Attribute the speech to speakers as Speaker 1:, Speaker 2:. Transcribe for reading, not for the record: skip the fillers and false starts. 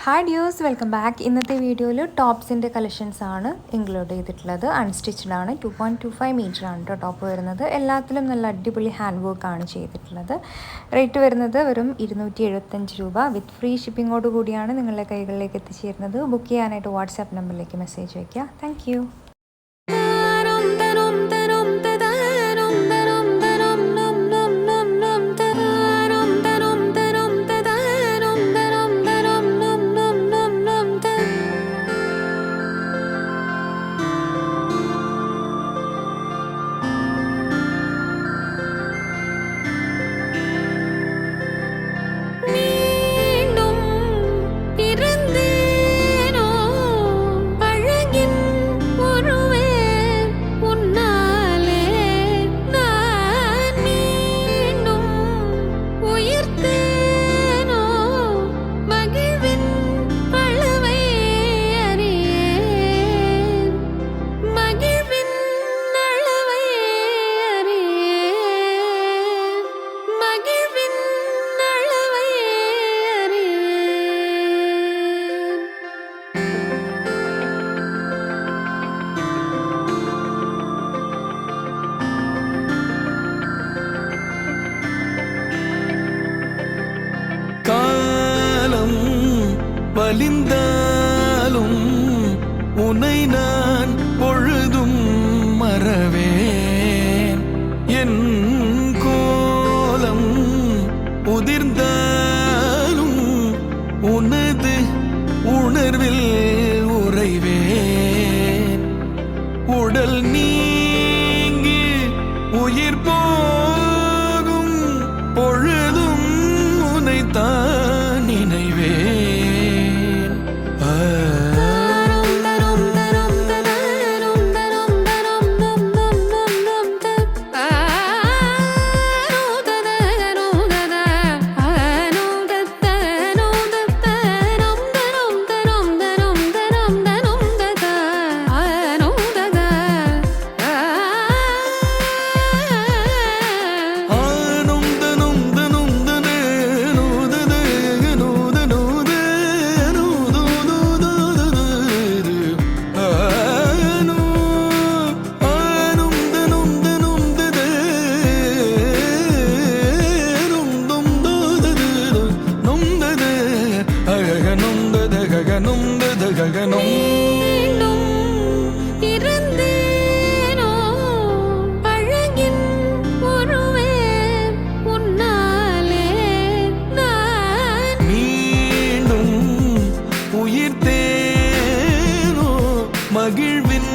Speaker 1: Hi dears, welcome back. ഇന്നത്തെ വീഡിയോയിൽ ടോപ്സിൻ്റെ collections ആണ് ഇൻക്ലൂഡ് ചെയ്തിട്ടുള്ളത്. അൺസ്റ്റിച്ച്ഡ് ആണ്. 2.25 മീറ്റർ ആണ് കേട്ടോ ടോപ്പ് വരുന്നത്. എല്ലാത്തിലും നല്ല അടിപൊളി ഹാൻഡ് വർക്കാണ് ചെയ്തിട്ടുള്ളത്. റേറ്റ് വരുന്നത് വെറും 275 രൂപ. വിത്ത് ഫ്രീ ഷിപ്പിങ്ങോട് കൂടിയാണ് നിങ്ങളുടെ കൈകളിലേക്ക് എത്തിച്ചേരുന്നത്. ബുക്ക് ചെയ്യാനായിട്ട് വാട്സാപ്പ് നമ്പറിലേക്ക് മെസ്സേജ് വയ്ക്കുക. Thank you.
Speaker 2: வலிந்தாலும் உன்னை நான் பொழுதும் மறவேன். என் கோலம் உதிர்ந்தாலும் உனது உணர்வில் உறைவேன். உடல் நீங்கி உயிர் போகும் பொழுதும் உன்னைத்தான் நினைவேன். மகிழ்வின்